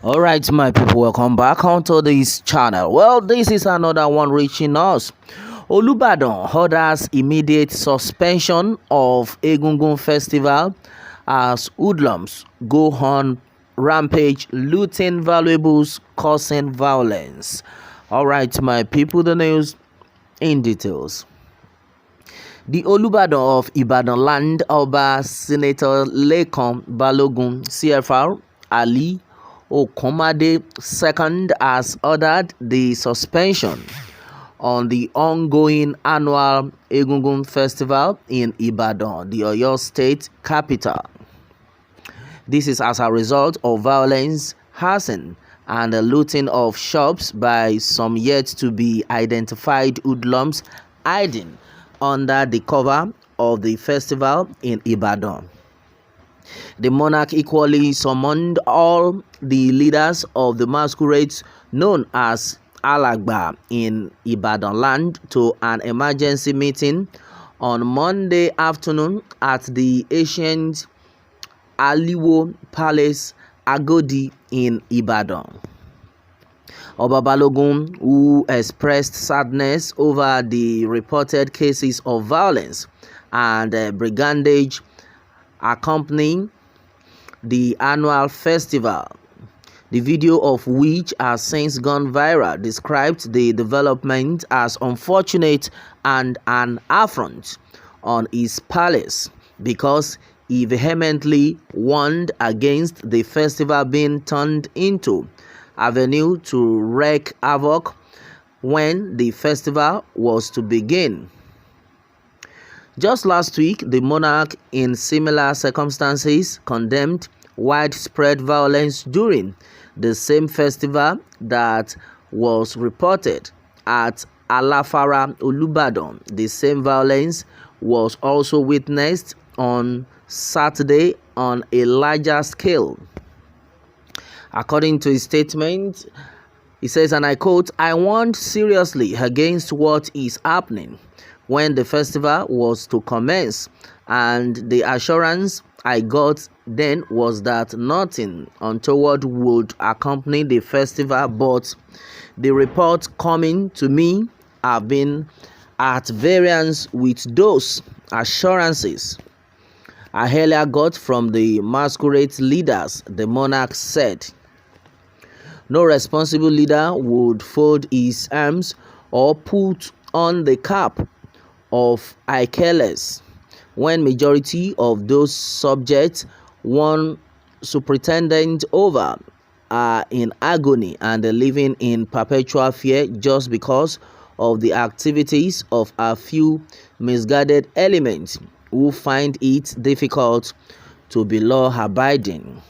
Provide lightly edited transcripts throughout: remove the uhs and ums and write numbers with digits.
All right, my people, welcome back onto this channel. Well, this is another one reaching us. Olubadan orders immediate suspension of Egungun festival as hoodlums go on rampage, looting valuables, causing violence. All right, my people, the news in details. The Olubadan of Ibadan land Oba Senator Lekan Balogun CFR Ali Okomade II has ordered the suspension on the ongoing annual Egungun festival in Ibadan, the Oyo State capital. This is as a result of violence, arson, and the looting of shops by some yet to be identified hoodlums hiding under the cover of the festival in Ibadan. The monarch equally summoned all the leaders of the masquerades known as Alagba in Ibadan land to an emergency meeting on Monday afternoon at the ancient Aliwo Palace Agodi in Ibadan. Oba Balogun, who expressed sadness over the reported cases of violence and brigandage accompanying the annual festival, the video of which has since gone viral, described the development as unfortunate and an affront on his palace because he vehemently warned against the festival being turned into avenue to wreak havoc when the festival was to begin. Just last week, the monarch, in similar circumstances, condemned widespread violence during the same festival that was reported at Alafara, Olubadan. The same violence was also witnessed on Saturday on a larger scale. According to his statement, he says, and I quote, "I warned seriously against what is happening when the festival was to commence, and the assurance I got then was that nothing untoward would accompany the festival, but the reports coming to me have been at variance with those assurances I earlier got from the masquerade leaders," the monarch said. No responsible leader would fold his arms or put on the cap of I care less when majority of those subjects one superintendent over are in agony and living in perpetual fear just because of the activities of a few misguided elements who find it difficult to be law-abiding.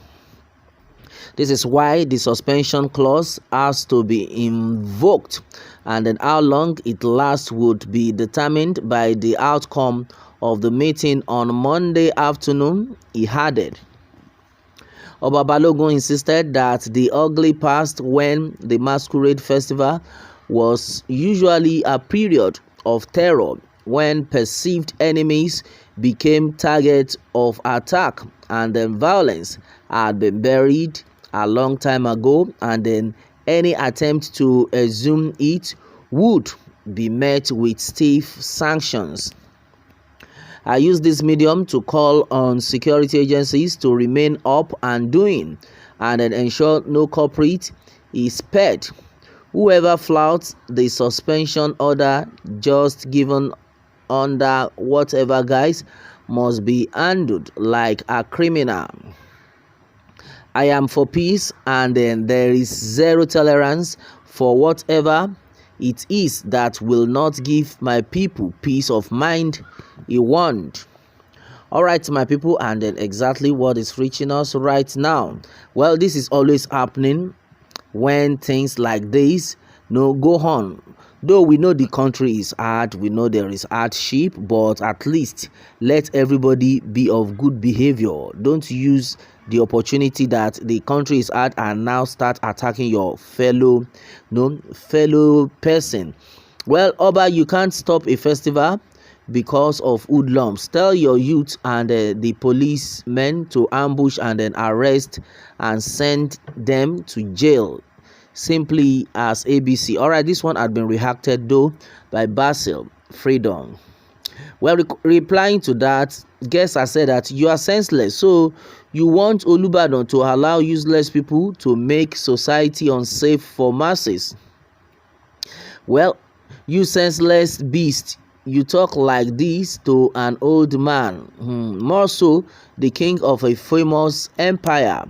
This is why the suspension clause has to be invoked, and then how long it lasts would be determined by the outcome of the meeting on Monday afternoon, he added. Oba Balogun insisted that the ugly past when the masquerade festival was usually a period of terror when perceived enemies became targets of attack and then violence had been buried a long time ago, and then any attempt to assume it would be met with stiff sanctions. I use this medium to call on security agencies to remain up and doing and then ensure no culprit is spared. Whoever flouts the suspension order just given under whatever guise must be handled like a criminal. I am for peace, and then there is zero tolerance for whatever it is that will not give my people peace of mind, he warned. All right, my people, and then exactly what is reaching us right now. Well, this is always happening when things like this go on. Though we know the country is hard, we know there is hardship, but at least let everybody be of good behavior. Don't use the opportunity that the country is hard and now start attacking your fellow person. Well, Oba, you can't stop a festival. because of hoodlums. Tell your youth and the policemen to ambush and then arrest and send them to jail. Simply as ABC. All right, this one had been reacted though by Basil Freedom. Well, replying to that, guests have said that you are senseless. So you want Olubadan to allow useless people to make society unsafe for masses. Well, you senseless beast, you talk like this to an old man, more so the king of a famous empire.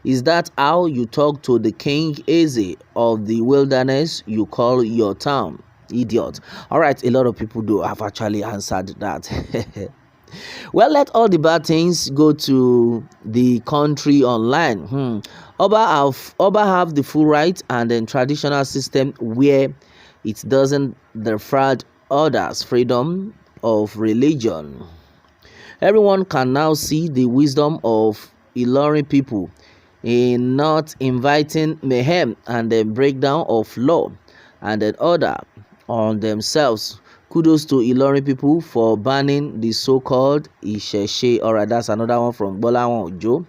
Is that how you talk to the king Eze of the wilderness you call your town? Idiot. All right, a lot of people do have actually answered that. Well, let all the bad things go to the country online. Oba have the full right and then traditional system where it doesn't defraud others. Freedom of religion. Everyone can now see the wisdom of Ilorin people in not inviting mayhem and the breakdown of law and then order on themselves. Kudos to Ilorin people for banning the so-called Isheshe. Alright, that's another one from Bolawan Ojo.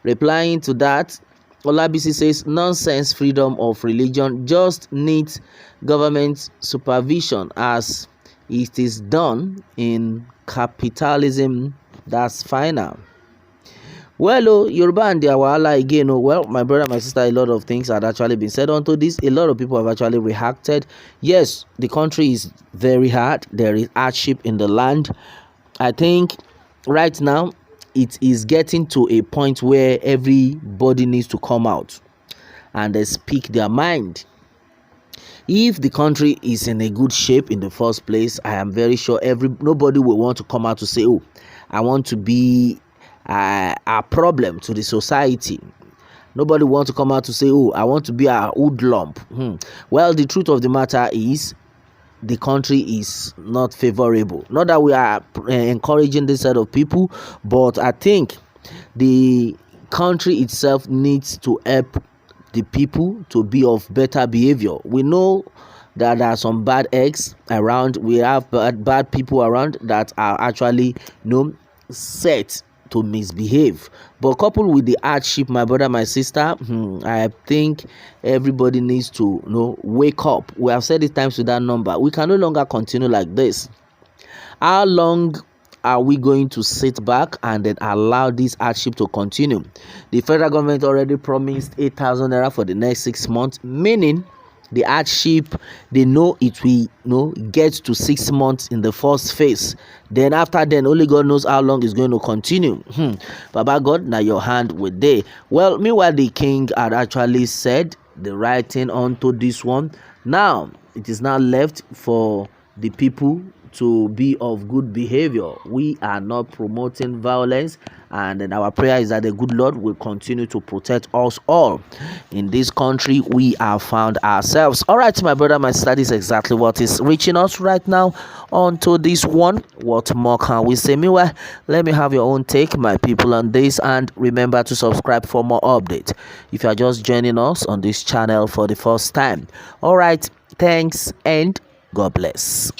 Replying to that, Olabisi says nonsense. Freedom of religion just needs government supervision as it is done in capitalism. That's final. Well, Yoruba and their wahala again. Well, my brother, my sister, a lot of things had actually been said onto this. A lot of people have actually reacted. Yes, the country is very hard. There is hardship in the land. I think right now it is getting to a point where everybody needs to come out and they speak their mind. If the country is in a good shape in the first place, I am very sure nobody will want to come out to say, oh, I want to be a problem to the society. Nobody wants to come out to say, oh, I want to be a hoodlum. Well, the truth of the matter is the country is not favorable. Not that we are encouraging this set of people, but I think the country itself needs to help the people to be of better behavior. We know that there are some bad eggs around. We have bad people around that are actually set to misbehave. But coupled with the hardship, my brother, my sister, I think everybody needs to wake up. We have said it times with that number. We can no longer continue like this. How long are we going to sit back and then allow this hardship to continue? The federal government already promised 8,000 naira for the next 6 months, meaning the hardship, they know it will get to 6 months in the first phase. Then after then, only God knows how long it's going to continue. Baba God, now your hand with day. Well, meanwhile, the king had actually said the right thing onto this one. Now it is now left for the people to be of good behavior. We are not promoting violence, and then our prayer is that the good Lord will continue to protect us all in this country we have found ourselves. All right, my brother, my sister, this is exactly what is reaching us right now onto this one. What more can we say? Meanwhile, let me have your own take, my people, on this, and remember to subscribe for more updates if you are just joining us on this channel for the first time. All right, thanks and God bless.